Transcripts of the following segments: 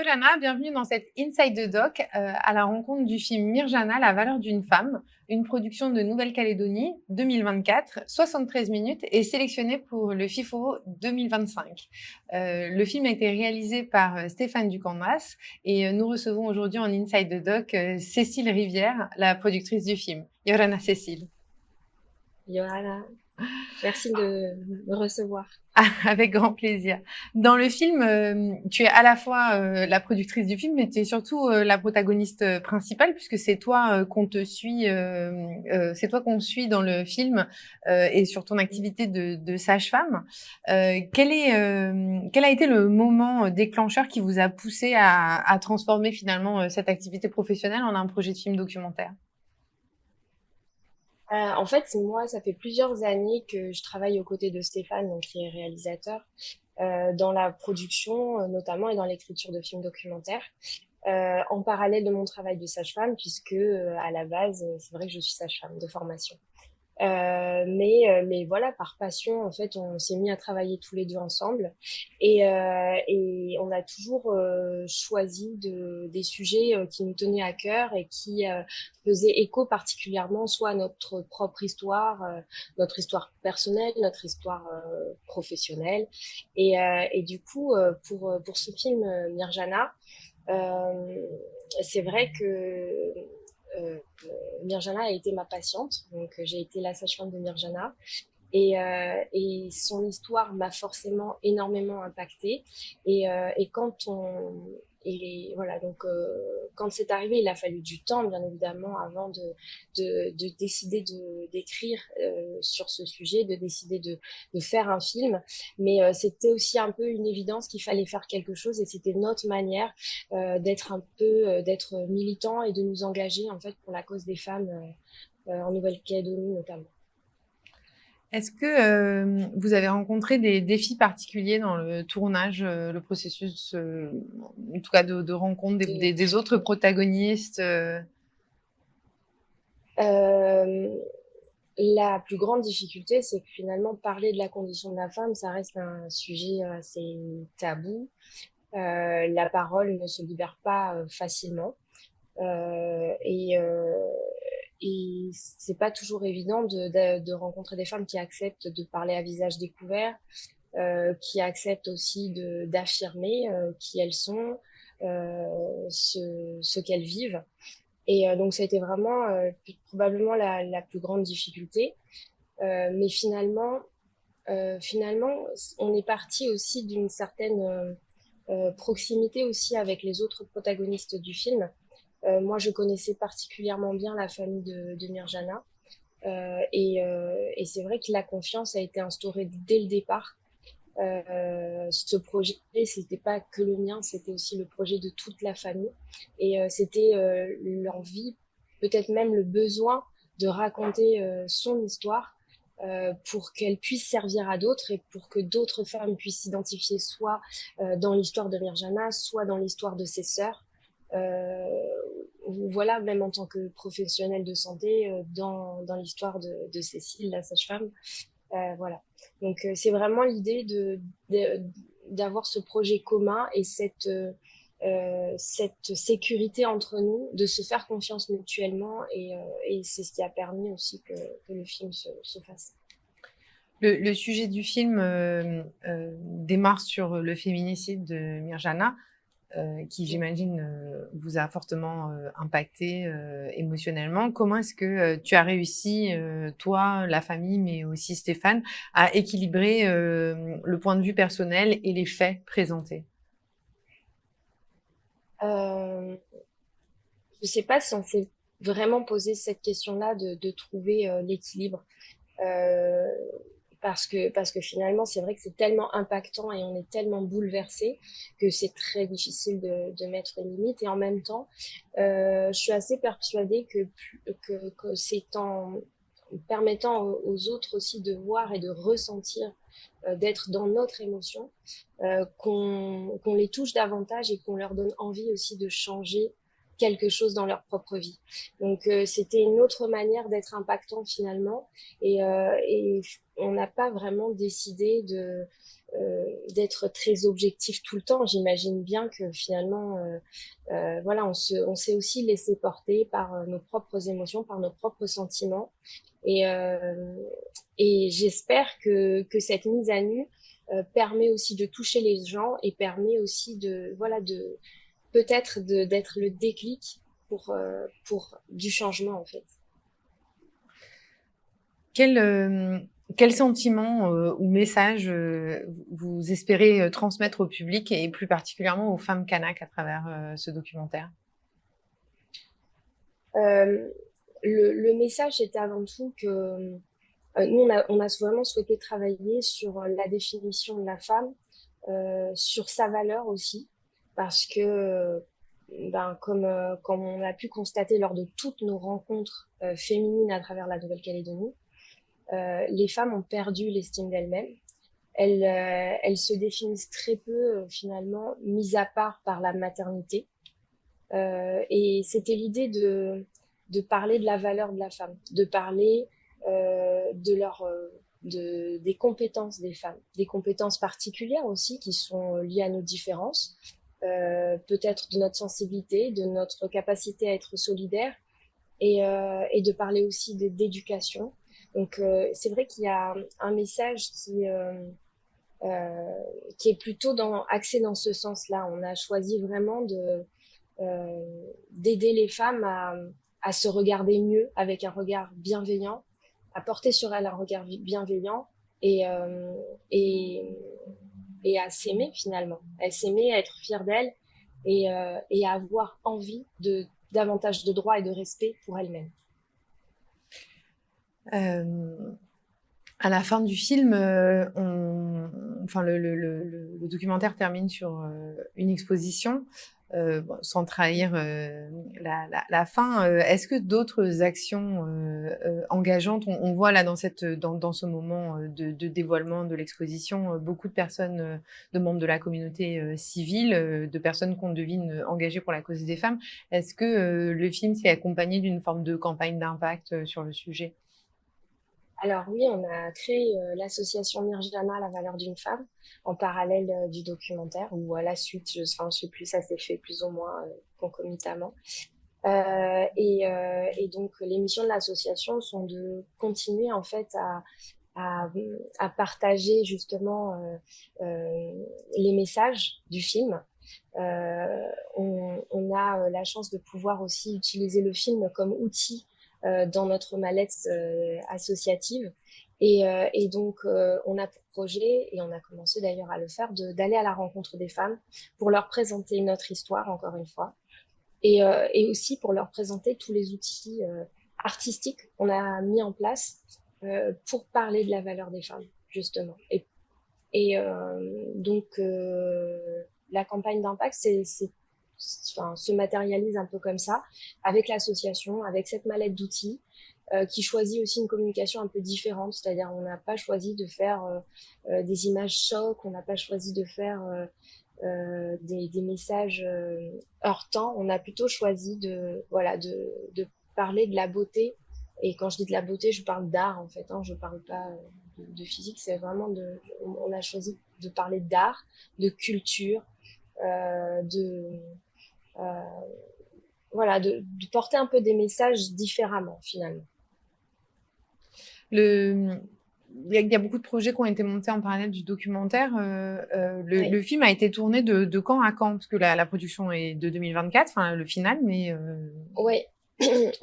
Jana, bienvenue dans cette Inside the Doc à la rencontre du film Mirjana, la valeur d'une femme, une production de Nouvelle-Calédonie 2024, 73 minutes et sélectionné pour le FIFO 2025. Le film a été réalisé par Stéphane Ducandas et nous recevons aujourd'hui en Inside the Doc Cécile Rivière, la productrice du film. Yorana Cécile. Johanna, merci de me recevoir. Avec grand plaisir. Dans le film, tu es à la fois la productrice du film, mais tu es surtout la protagoniste principale, puisque c'est toi qu'on te suit, c'est toi qu'on suit dans le film et sur ton activité de sage-femme. Quel a été le moment déclencheur qui vous a poussé à transformer finalement cette activité professionnelle en un projet de film documentaire? En fait, moi, ça fait plusieurs années que je travaille aux côtés de Stéphane, donc qui est réalisateur, dans la production notamment et dans l'écriture de films documentaires, en parallèle de mon travail de sage-femme, puisque à la base, c'est vrai que je suis sage-femme de formation. Mais voilà, par passion, en fait, on s'est mis à travailler tous les deux ensemble et on a toujours choisi des sujets qui nous tenaient à cœur et qui faisaient écho particulièrement soit à notre propre histoire, notre histoire personnelle, notre histoire professionnelle. Et du coup, pour ce film Mirjana, c'est vrai que euh, Mirjana a été ma patiente, donc j'ai été la sage-femme de Mirjana. Et son histoire m'a forcément énormément impactée. Et quand on et voilà donc quand c'est arrivé, il a fallu du temps bien évidemment avant de décider de d'écrire sur ce sujet, de décider de faire un film. Mais c'était aussi un peu une évidence qu'il fallait faire quelque chose et c'était notre manière d'être un peu d'être militant et de nous engager en fait pour la cause des femmes en Nouvelle-Calédonie notamment. Est-ce que vous avez rencontré des défis particuliers dans le tournage, le processus, en tout cas de rencontre des autres protagonistes Euh, la plus grande difficulté, c'est que finalement, parler de la condition de la femme, ça reste un sujet assez tabou. La parole ne se libère pas facilement. Et c'est pas toujours évident de rencontrer des femmes qui acceptent de parler à visage découvert, qui acceptent aussi d'affirmer qui elles sont, ce qu'elles vivent. Et donc, ça a été vraiment probablement la plus grande difficulté. Mais finalement, on est parti aussi d'une certaine proximité aussi avec les autres protagonistes du film. Moi, je connaissais particulièrement bien la famille de Mirjana. Et c'est vrai que la confiance a été instaurée dès le départ. Ce projet, c'était pas que le mien, c'était aussi le projet de toute la famille. Et c'était l'envie, peut-être même le besoin de raconter son histoire pour qu'elle puisse servir à d'autres et pour que d'autres femmes puissent s'identifier soit dans l'histoire de Mirjana, soit dans l'histoire de ses sœurs. Euh, voilà, même en tant que professionnelle de santé, dans l'histoire de Cécile, la sage-femme. Voilà. Donc c'est vraiment l'idée de- d'avoir ce projet commun et cette sécurité entre nous, de se faire confiance mutuellement et c'est ce qui a permis aussi que le film se fasse. le sujet du film démarre sur le féminicide de Mirjana, qui j'imagine vous a fortement impacté émotionnellement. Comment est-ce que tu as réussi, toi, la famille, mais aussi Stéphane, à équilibrer le point de vue personnel et les faits présentés? Euh, je sais pas si on s'est vraiment posé cette question-là de trouver l'équilibre. Euh, parce que finalement, c'est vrai que c'est tellement impactant et on est tellement bouleversé que c'est très difficile de mettre une limite. Et en même temps, je suis assez persuadée que c'est en permettant aux autres aussi de voir et de ressentir, d'être dans notre émotion, qu'on les touche davantage et qu'on leur donne envie aussi de changer quelque chose dans leur propre vie. Donc c'était une autre manière d'être impactant finalement, et on n'a pas vraiment décidé d'être très objectif tout le temps. J'imagine bien que finalement, voilà, on s'est aussi laissé porter par nos propres émotions, par nos propres sentiments, et et j'espère que cette mise à nu permet aussi de toucher les gens et permet aussi de voilà de peut-être d'être le déclic pour du changement en fait. Quel, quel sentiment ou message vous espérez transmettre au public et plus particulièrement aux femmes kanak à travers ce documentaire? Euh, le message était avant tout que nous, on a vraiment souhaité travailler sur la définition de la femme, sur sa valeur aussi, parce que, comme on a pu constater lors de toutes nos rencontres féminines à travers la Nouvelle-Calédonie, les femmes ont perdu l'estime d'elles-mêmes. Elles se définissent très peu, finalement, mis à part par la maternité. Et c'était l'idée de parler de la valeur de la femme, de parler des compétences des femmes, des compétences particulières aussi qui sont liées à nos différences, peut-être de notre sensibilité, de notre capacité à être solidaire, et de parler aussi d'éducation. Donc c'est vrai qu'il y a un message qui est plutôt axé dans ce sens-là. On a choisi vraiment d'aider les femmes à se regarder mieux avec un regard bienveillant, à porter sur elles un regard bienveillant, et, euh, et, et à s'aimer finalement, à s'aimer, à être fière d'elles, et à avoir envie de davantage de droits et de respect pour elles-mêmes. À la fin du film, enfin le documentaire termine sur une exposition, bon, sans trahir la fin. Est-ce que d'autres actions engageantes, on voit là dans ce moment de dévoilement de l'exposition, beaucoup de personnes, de membres de la communauté civile, de personnes qu'on devine engagées pour la cause des femmes. Est-ce que le film s'est accompagné d'une forme de campagne d'impact sur le sujet? Alors oui, on a créé l'association Mirjana, la valeur d'une femme, en parallèle du documentaire, ou à la suite, enfin, je sais plus, ça s'est fait plus ou moins concomitamment. Et donc, les missions de l'association sont de continuer en fait à, à partager justement les messages du film. On a la chance de pouvoir aussi utiliser le film comme outil dans notre mallette associative. Et donc, on a pour projet, et on a commencé d'ailleurs à le faire, d'aller à la rencontre des femmes pour leur présenter notre histoire, encore une fois, et aussi pour leur présenter tous les outils artistiques qu'on a mis en place pour parler de la valeur des femmes, justement. Donc, la campagne d'impact, enfin, se matérialise un peu comme ça, avec l'association, avec cette mallette d'outils, qui choisit aussi une communication un peu différente. C'est-à-dire, on n'a pas choisi de faire des images chocs, on n'a pas choisi de faire des messages heurtants. On a plutôt choisi voilà, de parler de la beauté. Et quand je dis de la beauté, je parle d'art en fait. Hein, je parle pas de physique. C'est vraiment on a choisi de parler d'art, de culture, de euh, voilà, de porter un peu des messages différemment finalement. Il y a beaucoup de projets qui ont été montés en parallèle du documentaire. Oui. Le film a été tourné de quand à quand? Parce que la production est de 2024, enfin le final, mais Ouais,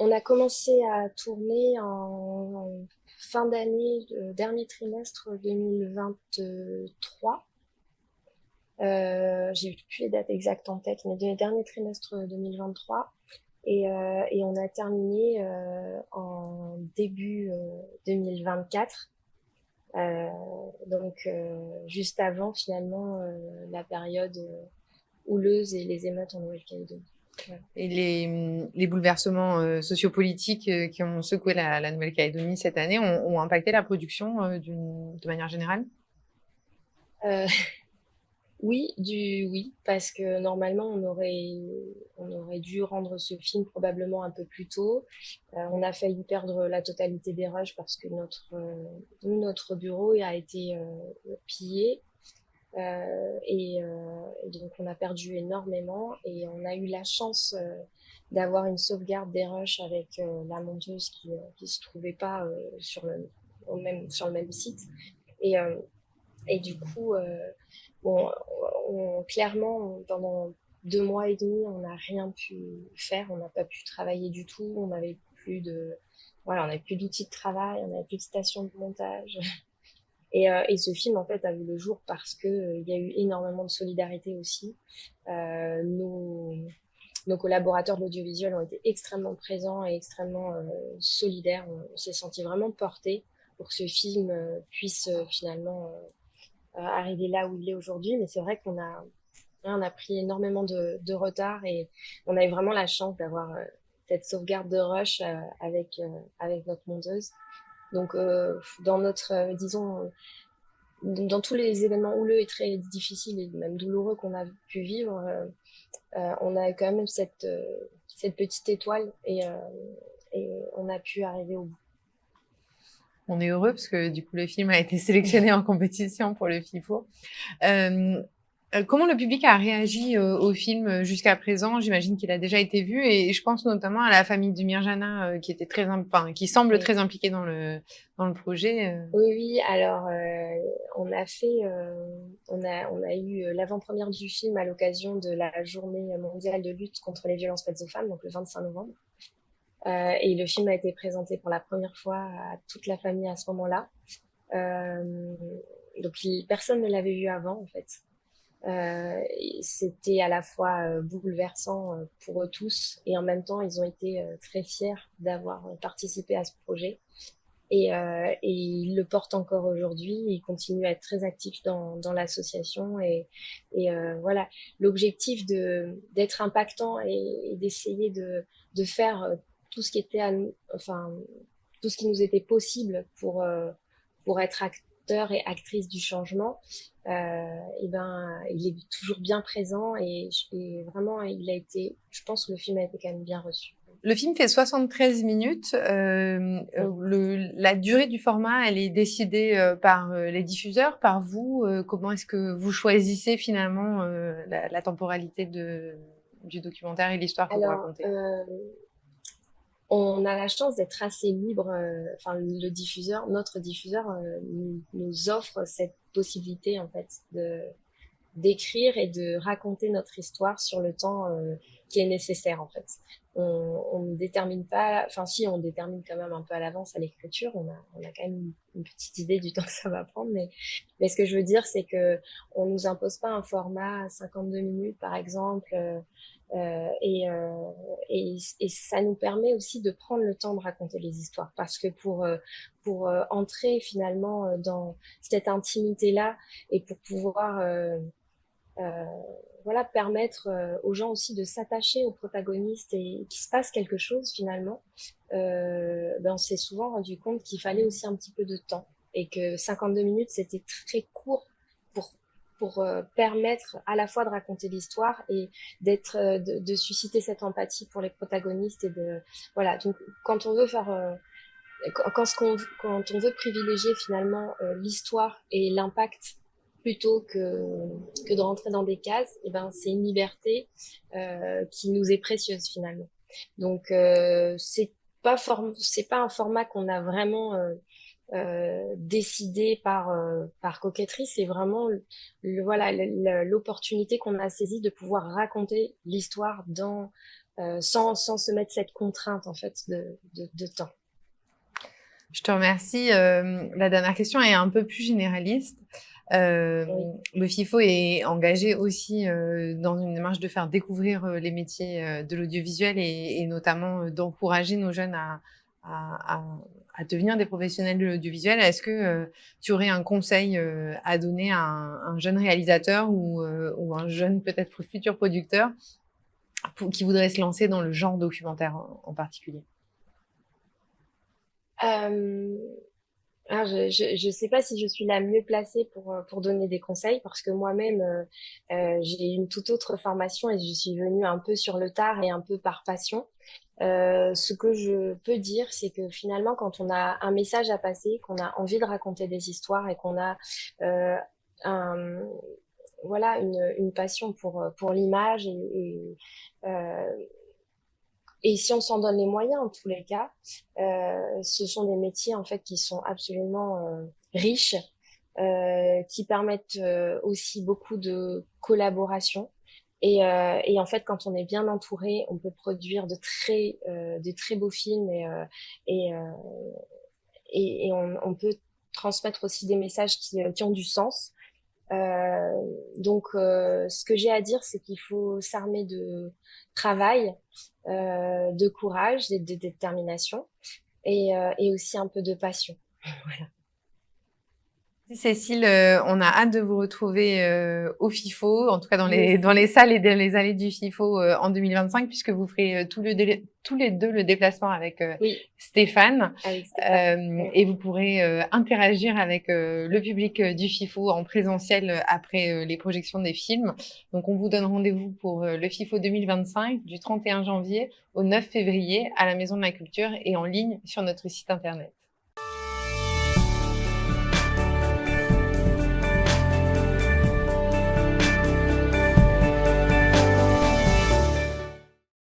on a commencé à tourner en fin d'année, dernier trimestre 2023. J'ai plus les dates exactes en tête, mais dernier trimestre 2023. Et on a terminé en début 2024. Donc juste avant finalement la période houleuse et les émeutes en Nouvelle-Calédonie. Voilà. et les bouleversements sociopolitiques qui ont secoué la Nouvelle-Calédonie cette année ont impacté la production de manière générale? Euh, Oui, parce que normalement on aurait dû rendre ce film probablement un peu plus tôt. On a failli perdre la totalité des rushs parce que notre bureau a été pillé. Et donc on a perdu énormément et on a eu la chance d'avoir une sauvegarde des rushs avec la monteuse qui se trouvait pas sur le même site. Et, euh, et du coup, bon, clairement, pendant 2 mois et demi, on n'a rien pu faire. On n'a pas pu travailler du tout. Voilà, on n'avait plus d'outils de travail, on n'avait plus de station de montage. Et ce film, en fait, a vu le jour parce que il y a eu énormément de solidarité aussi. Nos collaborateurs de l'audiovisuel ont été extrêmement présents et extrêmement solidaires. On s'est senti vraiment portés pour que ce film puisse finalement arriver là où il est aujourd'hui. Mais c'est vrai on a pris énormément de retard et on a eu vraiment la chance d'avoir cette sauvegarde de rush avec notre monteuse. Donc, dans disons, dans tous les événements houleux et très difficiles et même douloureux qu'on a pu vivre, on a quand même cette petite étoile et on a pu arriver au bout. On est heureux parce que du coup, le film a été sélectionné en compétition pour le FIFO. Euh, Comment le public a réagi au film jusqu'à présent? J'imagine qu'il a déjà été vu et je pense notamment à la famille de Mirjana qui était qui semble Oui. très impliquée dans le projet. Oui, alors on a eu l'avant-première du film à l'occasion de la journée mondiale de lutte contre les violences faites aux femmes, donc le 25 novembre. Et le film a été présenté pour la première fois à toute la famille à ce moment-là. Euh, donc personne ne l'avait vu avant en fait. C'était à la fois bouleversant pour eux tous et en même temps ils ont été très fiers d'avoir participé à ce projet et ils le portent encore aujourd'hui. Ils continuent à être très actifs dans l'association et voilà, l'objectif d'être impactant et d'essayer de faire tout ce qui était enfin tout ce qui nous était possible pour être acteur et actrice du changement. Et ben il est toujours bien présent et vraiment je pense que le film a été quand même bien reçu. Le film fait 73 minutes. La durée du format, elle est décidée par les diffuseurs, par vous. Comment est-ce que vous choisissez finalement la temporalité du documentaire et l'histoire que vous Alors, racontez? on a la chance d'être assez libre. Enfin, notre diffuseur, nous offre cette possibilité en fait d'écrire et de raconter notre histoire sur le temps qui est nécessaire en fait. On ne détermine pas, enfin si on détermine quand même un peu à l'avance à l'écriture, on a quand même une petite idée du temps que ça va prendre, mais ce que je veux dire c'est que on nous impose pas un format à 52 minutes par exemple, euh, et, euh, et ça nous permet aussi de prendre le temps de raconter les histoires parce que pour entrer finalement dans cette intimité là et pour pouvoir euh, voilà, permettre aux gens aussi de s'attacher aux protagonistes et qu'il se passe quelque chose finalement, on s'est souvent rendu compte qu'il fallait aussi un petit peu de temps et que 52 minutes, c'était très court pour permettre à la fois de raconter l'histoire et de susciter cette empathie pour les protagonistes et voilà. Donc quand on veut faire quand on veut privilégier finalement l'histoire et l'impact plutôt que de rentrer dans des cases, et ben c'est une liberté qui nous est précieuse finalement. Donc c'est pas un format qu'on a vraiment décidé par coquetterie, c'est vraiment voilà l'opportunité qu'on a saisie de pouvoir raconter l'histoire sans se mettre cette contrainte en fait de temps. Je te remercie. La dernière question est un peu plus généraliste. Oui. Le FIFO est engagé aussi dans une démarche de faire découvrir les métiers de l'audiovisuel et notamment d'encourager nos jeunes à devenir des professionnels de l'audiovisuel. Est-ce que tu aurais un conseil à donner à un jeune réalisateur ou un jeune peut-être futur producteur qui voudrait se lancer dans le genre documentaire en particulier? Euh, Alors, je sais pas si je suis la mieux placée pour donner des conseils parce que moi-même, j'ai une toute autre formation et je suis venue un peu sur le tard et un peu par passion. Ce que je peux dire, c'est que finalement, quand on a un message à passer, qu'on a envie de raconter des histoires et qu'on a euh, un, voilà, une passion pour l'image et si on s'en donne les moyens, en tous les cas, ce sont des métiers en fait qui sont absolument riches, qui permettent aussi beaucoup de collaboration. Et en fait, quand on est bien entouré, on peut produire de très beaux films et, euh, et on peut transmettre aussi des messages qui ont du sens. Ce que j'ai à dire, c'est qu'il faut s'armer de travail, de courage, de détermination et aussi un peu de passion. Voilà. Cécile, on a hâte de vous retrouver au FIFO, en tout cas Nous dans les aussi. salles et dans les allées du FIFO en 2025, puisque vous ferez tous les deux le déplacement avec Oui, Stéphane. avec Stéphane. Mm. Et vous pourrez interagir avec le public du FIFO en présentiel après les projections des films. Donc, on vous donne rendez-vous pour le FIFO 2025 du 31 janvier au 9 février à la Maison de la Culture et en ligne sur notre site internet.